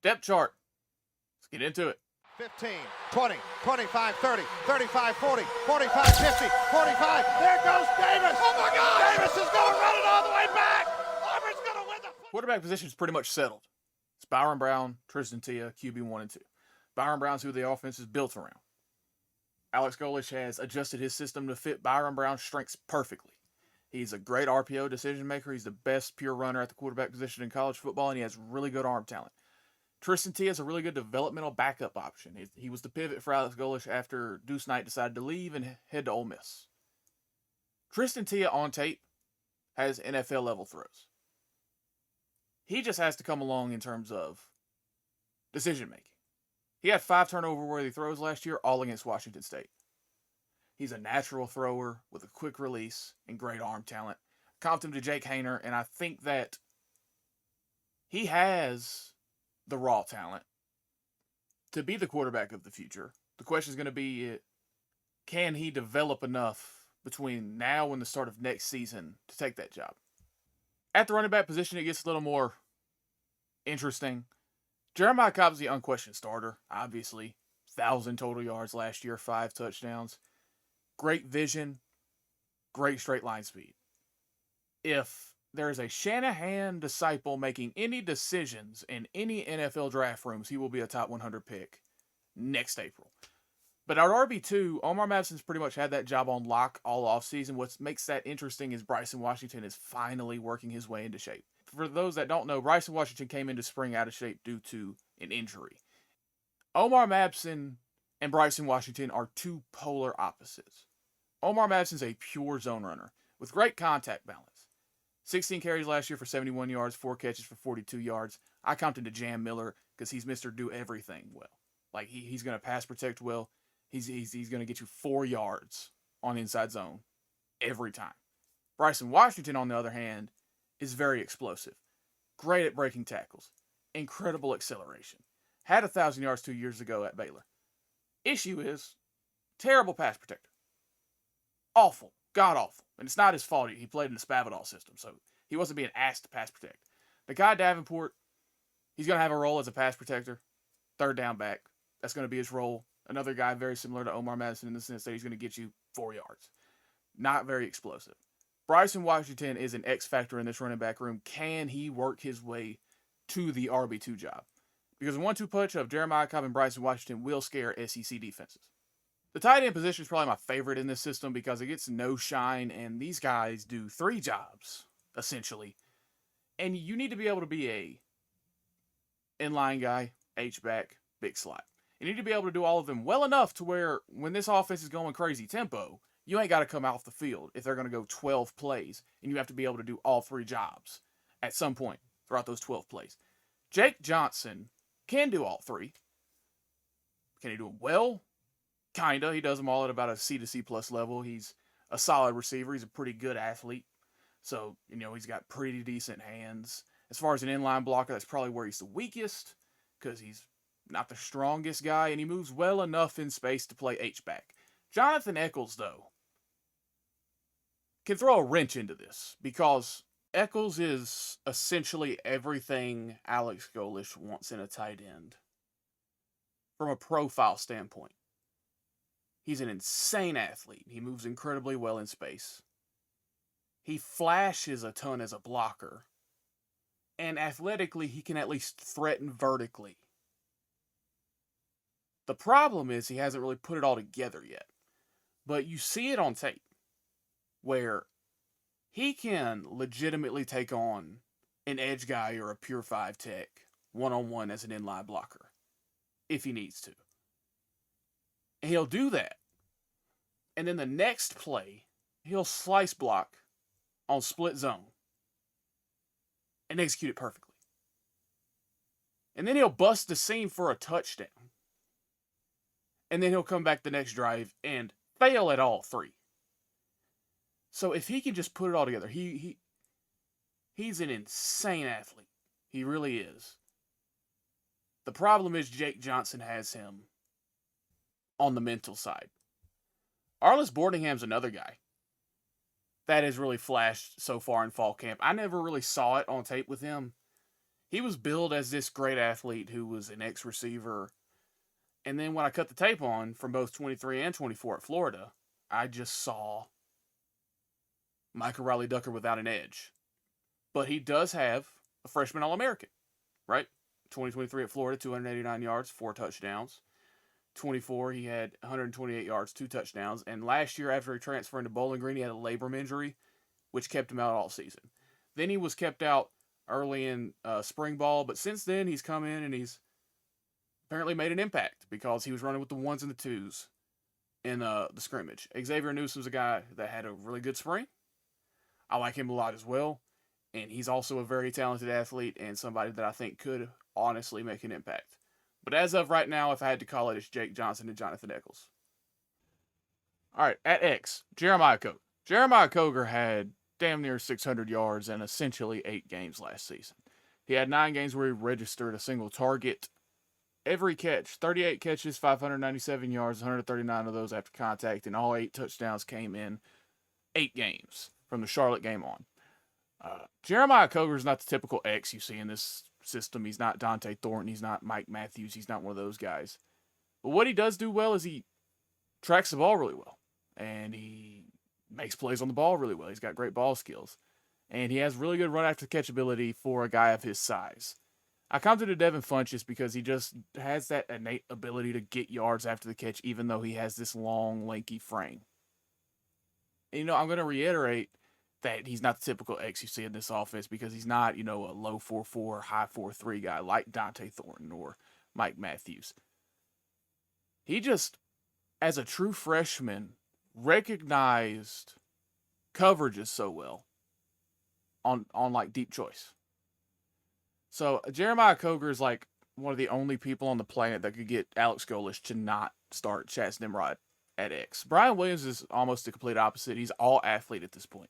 Depth chart. Let's get into it. 15, 20, 25, 30, 35, 40, 45, 50, 45. There goes Davis. Oh, my God. Davis is going to run it all the way back. Auburn's going to win the Quarterback position is pretty much settled. It's Byron Brown, Tristan Tia, QB 1 and 2. Byron Brown's who the offense is built around. Alex Golesh has adjusted his system to fit Byron Brown's strengths perfectly. He's a great RPO decision maker. He's the best pure runner at the quarterback position in college football, and he has really good arm talent. Tristan Tia is a really good developmental backup option. He was the pivot for Alex Golesh after Deuce Knight decided to leave and head to Ole Miss. Tristan Tia on tape has NFL level throws. He just has to come along in terms of decision making. He had 5 turnover-worthy throws last year, all against Washington State. He's a natural thrower with a quick release and great arm talent. Comped him to Jake Haener, and I think that he has the raw talent to be the quarterback of the future. The question is going to be, can he develop enough between now and the start of next season to take that job? At the running back position, it gets a little more interesting. Jeremiah Cobb's the unquestioned starter, obviously. 1,000 total yards last year, 5 touchdowns. Great vision, great straight line speed. If there's a Shanahan disciple making any decisions in any NFL draft rooms, he will be a top 100 pick next April. But at RB2, Omar Madison's pretty much had that job on lock all offseason. What makes that interesting is Bryson Washington is finally working his way into shape. For those that don't know, Bryson Washington came into spring out of shape due to an injury. Omar Madison and Bryson Washington are two polar opposites. Omar Madison's a pure zone runner with great contact balance. 16 carries last year for 71 yards, 4 catches for 42 yards. I comped him to Jam Miller because he's Mr. Do Everything well. Like, he's going to pass protect well. He's going to get you 4 yards on inside zone every time. Bryson Washington, on the other hand, is very explosive. Great at breaking tackles. Incredible acceleration. Had 1,000 yards 2 years ago at Baylor. Issue is, terrible pass protector. Awful. God awful. And it's not his fault. He played in the Spavital system, so he wasn't being asked to pass protect. The guy Davenport, he's going to have a role as a pass protector. Third down back. That's going to be his role. Another guy very similar to Omar Madison in the sense that he's going to get you 4 yards. Not very explosive. Bryson Washington is an X factor in this running back room. Can he work his way to the RB2 job? Because the 1-2 punch of Jeremiah Cobb and Bryson Washington will scare SEC defenses. The tight end position is probably my favorite in this system because it gets no shine, and these guys do 3 jobs, essentially. And you need to be able to be a inline guy, H-back, big slot. You need to be able to do all of them well enough to where when this offense is going crazy tempo, you ain't got to come off the field if they're going to go 12 plays, and you have to be able to do all 3 jobs at some point throughout those 12 plays. Jake Johnson can do all 3. Can he do them well? Kinda. He does them all at about a C to C plus level. He's a solid receiver. He's a pretty good athlete. So, he's got pretty decent hands. As far as an inline blocker, that's probably where he's the weakest because he's not the strongest guy, and he moves well enough in space to play H-back. Jonathan Eccles, though, can throw a wrench into this because Eccles is essentially everything Alex Golesh wants in a tight end from a profile standpoint. He's an insane athlete. He moves incredibly well in space. He flashes a ton as a blocker. And athletically, he can at least threaten vertically. The problem is he hasn't really put it all together yet. But you see it on tape, where he can legitimately take on an edge guy or a pure 5 tech one-on-one as an inline blocker, if he needs to. And he'll do that. And then the next play, he'll slice block on split zone and execute it perfectly. And then he'll bust the seam for a touchdown. And then he'll come back the next drive and fail at all 3. So if he can just put it all together, he's an insane athlete. He really is. The problem is Jake Johnson has him on the mental side. Arliss Boardingham's another guy that has really flashed so far in fall camp. I never really saw it on tape with him. He was billed as this great athlete who was an ex-receiver. And then when I cut the tape on from both 23 and 24 at Florida, I just saw Michael Riley Ducker without an edge. But he does have a freshman All-American, right? 2023 at Florida, 289 yards, 4 touchdowns. 24, he had 128 yards, 2 touchdowns. And last year, after he transferred into Bowling Green, he had a labrum injury, which kept him out all season. Then he was kept out early in spring ball, but since then, he's come in and he's apparently made an impact because he was running with the ones and the twos in the scrimmage. Xavier Newsom's a guy that had a really good spring. I like him a lot as well. And he's also a very talented athlete and somebody that I think could honestly make an impact. But as of right now, if I had to call it, it's Jake Johnson and Jonathan Eccles. All right, at X, Jeremiah Coger. Jeremiah Coger had damn near 600 yards in essentially 8 games last season. He had 9 games where he registered a single target. Every catch, 38 catches, 597 yards, 139 of those after contact, and all 8 touchdowns came in 8 games from the Charlotte game on. Jeremiah Coger is not the typical X you see in this system. He's not Dante Thornton. He's not Mike Matthews. He's not one of those guys. But what he does do well is he tracks the ball really well. And he makes plays on the ball really well. He's got great ball skills. And he has really good run after catch ability for a guy of his size. I commented to Devin Funchess because he just has that innate ability to get yards after the catch, even though he has this long, lanky frame. And, I'm going to reiterate that he's not the typical X you see in this offense because he's not, a low 4.4, high 4.3 guy like Dante Thornton or Mike Matthews. He just, as a true freshman, recognized coverages so well on like deep choice. So Jeremiah Coger is like one of the only people on the planet that could get Alex Golesh to not start Chaz Nimrod at X. Brian Williams is almost the complete opposite. He's all athlete at this point.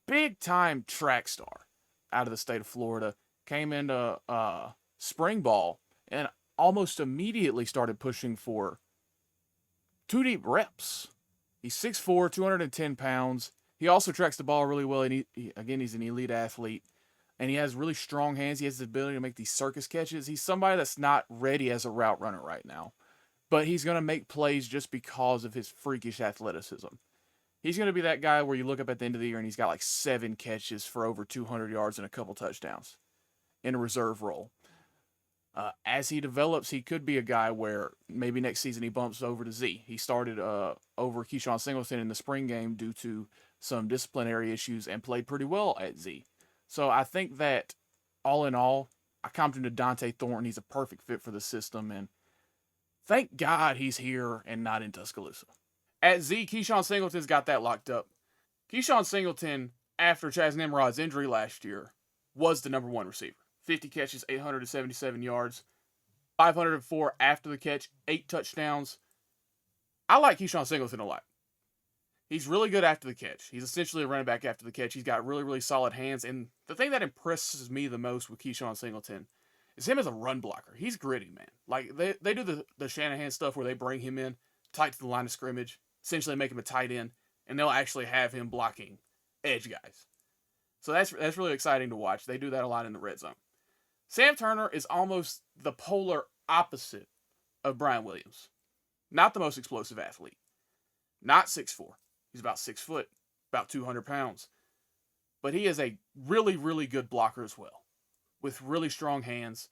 Big time track star out of the state of Florida. Came into spring ball and almost immediately started pushing for 2 deep reps. He's 6'4", 210 pounds. He also tracks the ball really well. And he's an elite athlete. And he has really strong hands. He has the ability to make these circus catches. He's somebody that's not ready as a route runner right now. But he's going to make plays just because of his freakish athleticism. He's going to be that guy where you look up at the end of the year and he's got like 7 catches for over 200 yards and a couple touchdowns in a reserve role. As he develops, he could be a guy where maybe next season he bumps over to Z. He started over Keyshawn Singleton in the spring game due to some disciplinary issues and played pretty well at Z. So I think that all in all, I commented to Dante Thornton. He's a perfect fit for the system. And thank God he's here and not in Tuscaloosa. At Z, Keyshawn Singleton's got that locked up. Keyshawn Singleton, after Chaz Nimrod's injury last year, was the number 1 receiver. 50 catches, 877 yards, 504 after the catch, 8 touchdowns. I like Keyshawn Singleton a lot. He's really good after the catch. He's essentially a running back after the catch. He's got really, really solid hands. And the thing that impresses me the most with Keyshawn Singleton is him as a run blocker. He's gritty, man. Like, they do the Shanahan stuff where they bring him in tight to the line of scrimmage, essentially make him a tight end, and they'll actually have him blocking edge guys. So that's really exciting to watch. They do that a lot in the red zone. Sam Turner is almost the polar opposite of Brian Williams. Not the most explosive athlete. Not 6'4". He's about 6 foot, about 200 pounds. But he is a really, really good blocker as well. With really strong hands.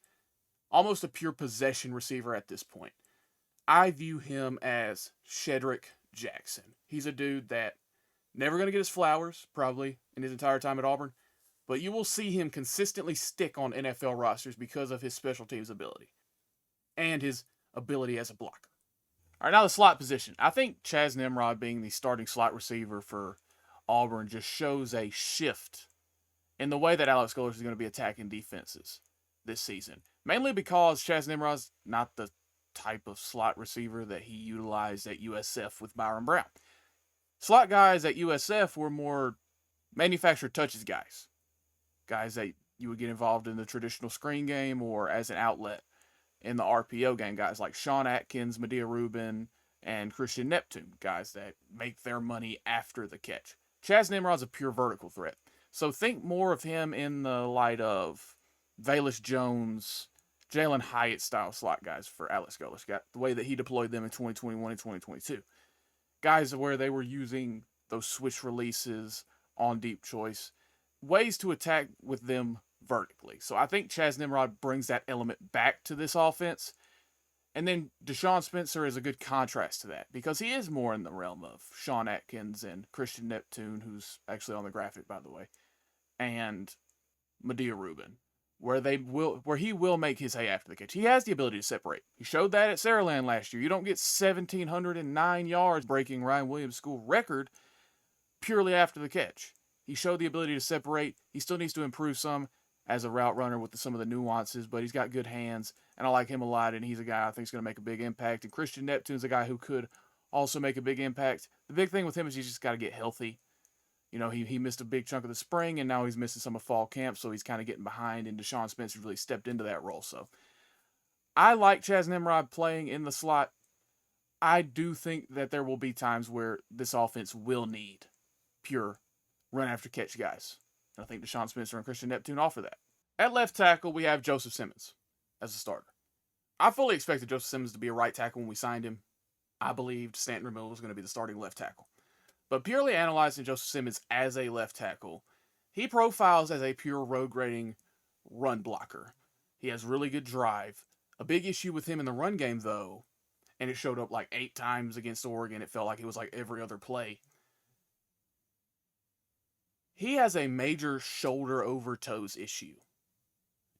Almost a pure possession receiver at this point. I view him as Shedrick Jackson. He's a dude that never going to get his flowers, probably, in his entire time at Auburn. But you will see him consistently stick on NFL rosters because of his special teams ability. And his ability as a blocker. All right, now the slot position. I think Chaz Nimrod being the starting slot receiver for Auburn just shows a shift in the way that Alex Golesh is going to be attacking defenses this season. Mainly because Chaz Nimrod's not the type of slot receiver that he utilized at USF with Byron Brown. Slot guys at USF were more manufactured touches guys. Guys that you would get involved in the traditional screen game or as an outlet in the RPO game. Guys like Sean Atkins, Medea Rubin, and Christian Neptune. Guys that make their money after the catch. Chaz Nimrod's a pure vertical threat. So think more of him in the light of Velus Jones, Jalen Hyatt style slot guys for Alex Golesh. Got the way that he deployed them in 2021 and 2022. Guys where they were using those switch releases on deep choice, ways to attack with them vertically. So I think Chaz Nimrod brings that element back to this offense. And then Deshaun Spencer is a good contrast to that because he is more in the realm of Sean Atkins and Christian Neptune, who's actually on the graphic, by the way, and Medea Rubin, where he will make his hay after the catch. He has the ability to separate. He showed that at Saraland last year. You don't get 1,709 yards breaking Ryan Williams' school record purely after the catch. He showed the ability to separate. He still needs to improve some as a route runner with some of the nuances, but he's got good hands, and I like him a lot, and he's a guy I think is going to make a big impact. And Christian Neptune's a guy who could also make a big impact. The big thing with him is he's just got to get healthy. You know, he missed a big chunk of the spring, and now he's missing some of fall camp, so he's kind of getting behind, and Deshaun Spencer really stepped into that role. So I like Chaz Nimrod playing in the slot. I do think that there will be times where this offense will need pure run-after-catch guys. I think Deshaun Spencer and Christian Neptune offer that. At left tackle, we have Joseph Simmons as a starter. I fully expected Joseph Simmons to be a right tackle when we signed him. I believed Stanton Ramil was going to be the starting left tackle. But purely analyzing Joseph Simmons as a left tackle, he profiles as a pure road grading run blocker. He has really good drive. A big issue with him in the run game, though, and it showed up like 8 times against Oregon. It felt like it was like every other play. He has a major shoulder over toes issue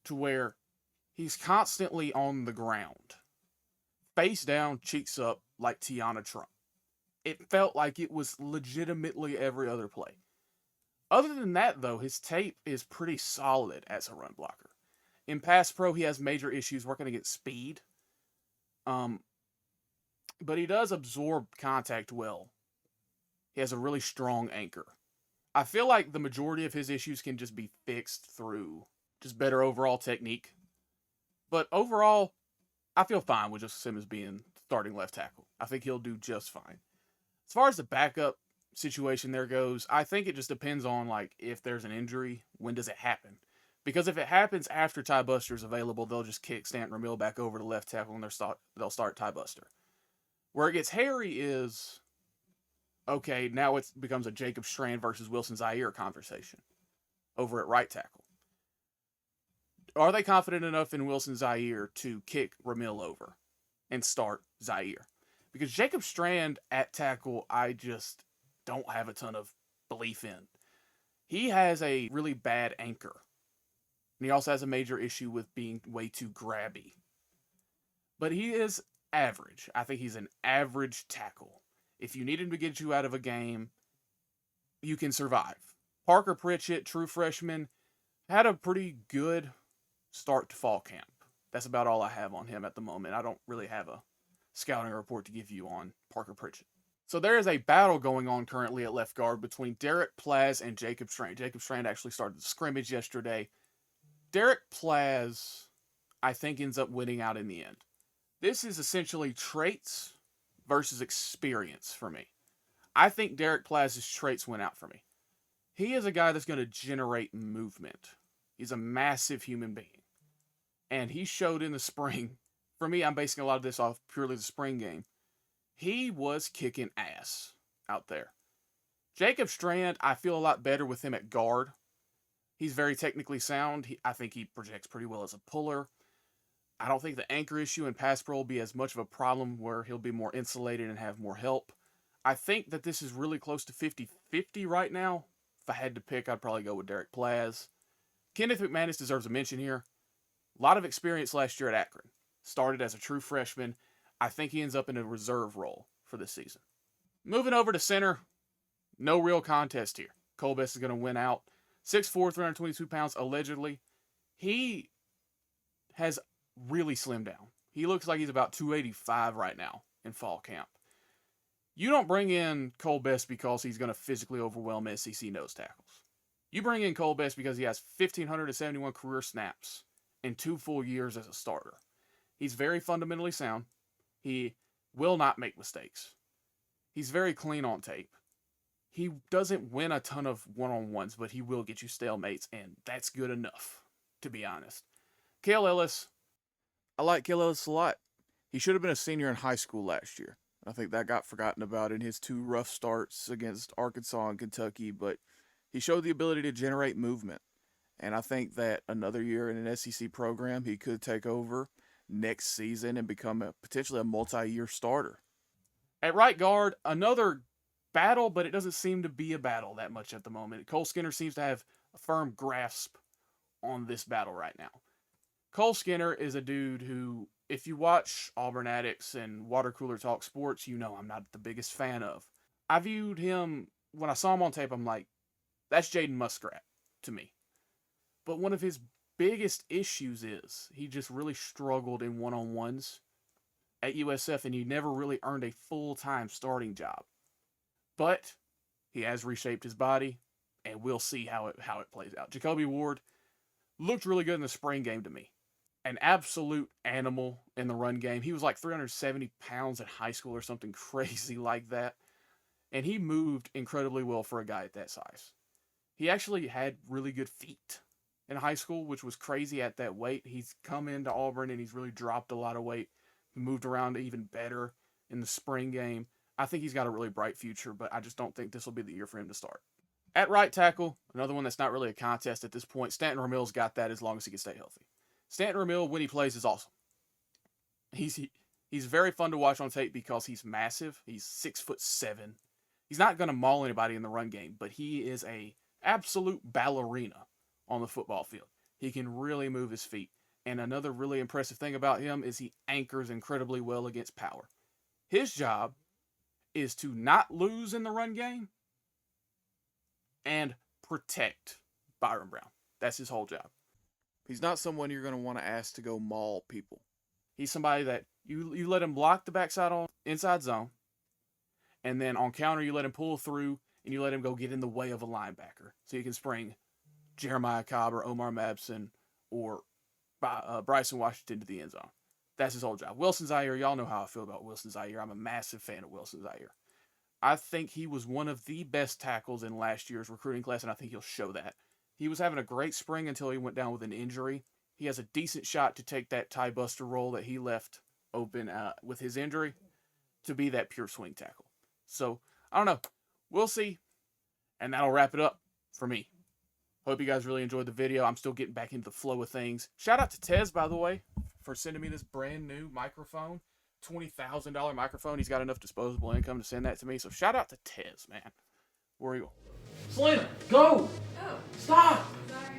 to where he's constantly on the ground, face down, cheeks up, like Tiana Trump. It felt like it was legitimately every other play. Other than that, though, his tape is pretty solid as a run blocker. In pass pro, he has major issues working against speed. But he does absorb contact well. He has a really strong anchor. I feel like the majority of his issues can just be fixed through just better overall technique. But overall, I feel fine with Joseph Simmons being starting left tackle. I think he'll do just fine. As far as the backup situation there goes, I think it just depends on like if there's an injury, when does it happen? Because if it happens after Ty Buster's available, they'll just kick Stanton Ramil back over to left tackle and they'll start Ty Buster. Where it gets hairy is, okay, now it becomes a Jacob Strand versus Wilson Zaire conversation over at right tackle. Are they confident enough in Wilson Zaire to kick Ramil over and start Zaire? Because Jacob Strand at tackle, I just don't have a ton of belief in. He has a really bad anchor. And he also has a major issue with being way too grabby. But he is average. I think he's an average tackle. If you need him to get you out of a game, you can survive. Parker Pritchett, true freshman, had a pretty good start to fall camp. That's about all I have on him at the moment. I don't really have a scouting report to give you on Parker Pritchett. So there is a battle going on currently at left guard between Derek Plaz and Jacob Strand. Jacob Strand actually started the scrimmage yesterday. Derek Plaz, I think, ends up winning out in the end. This is essentially traits versus experience for me. I think Derek Plaz's traits went out for me. He is a guy that's going to generate movement. He's a massive human being. And he showed in the spring. For me, I'm basing a lot of this off purely the spring game. He was kicking ass out there. Jacob Strand, I feel a lot better with him at guard. He's very technically sound. I think he projects pretty well as a puller. I don't think the anchor issue in pass pro will be as much of a problem where he'll be more insulated and have more help. I think that this is really close to 50-50 right now. If I had to pick, I'd probably go with Derek Plaz. Kenneth McManus deserves a mention here. A lot of experience last year at Akron. Started as a true freshman. I think he ends up in a reserve role for this season. Moving over to center, no real contest here. Cole Best is going to win out. 6'4", 322 pounds, allegedly. He has really slimmed down. He looks like he's about 285 right now in fall camp. You don't bring in Cole Best because he's going to physically overwhelm SEC nose tackles. You bring in Cole Best because he has 1,571 career snaps in 2 full years as a starter. He's very fundamentally sound. He will not make mistakes. He's very clean on tape. He doesn't win a ton of one-on-ones, but he will get you stalemates, and that's good enough to be honest. Cale Ellis, I like Cale Ellis a lot. He should have been a senior in high school last year. I think that got forgotten about in his 2 rough starts against Arkansas and Kentucky, but he showed the ability to generate movement. And I think that another year in an SEC program, he could take over next season and become potentially a multi-year starter. At right guard, another battle, but it doesn't seem to be a battle that much at the moment. Cole Skinner seems to have a firm grasp on this battle right now. Cole Skinner is a dude who, if you watch Auburn Addicts and Water Cooler Talk Sports, you know I'm not the biggest fan of. I viewed him, when I saw him on tape, I'm like, that's Jaden Muskrat to me. But one of his biggest issues is he just really struggled in one-on-ones at USF, and he never really earned a full-time starting job. But he has reshaped his body, and we'll see how it plays out. Jacoby Ward looked really good in the spring game to me. An absolute animal in the run game. He was like 370 pounds in high school or something crazy like that. And he moved incredibly well for a guy at that size. He actually had really good feet in high school, which was crazy at that weight. He's come into Auburn and he's really dropped a lot of weight. He moved around even better in the spring game. I think he's got a really bright future, but I just don't think this will be the year for him to start. At right tackle, another one that's not really a contest at this point, Stanton Ramil's got that as long as he can stay healthy. Stanton Ramil, when he plays, is awesome. He's very fun to watch on tape because he's massive. He's 6'7". He's not going to maul anybody in the run game, but he is a absolute ballerina on the football field. He can really move his feet. And another really impressive thing about him is he anchors incredibly well against power. His job is to not lose in the run game and protect Byron Brown. That's his whole job. He's not someone you're going to want to ask to go maul people. He's somebody that you let him block the backside on inside zone, and then on counter you let him pull through and you let him go get in the way of a linebacker. So you can spring Jeremiah Cobb or Omar Mabson or Bryson Washington to the end zone. That's his whole job. Wilson Zaire, y'all know how I feel about Wilson Zaire. I'm a massive fan of Wilson Zaire. I think he was one of the best tackles in last year's recruiting class, and I think he'll show that. He was having a great spring until he went down with an injury. He has a decent shot to take that tie buster role that he left open with his injury to be that pure swing tackle. So, I don't know. We'll see. And that'll wrap it up for me. Hope you guys really enjoyed the video. I'm still getting back into the flow of things. Shout out to Tez, by the way, for sending me this brand new microphone. $20,000 microphone. He's got enough disposable income to send that to me. So shout out to Tez, man. Where are you going? Selena, go! Oh. Stop! Sorry.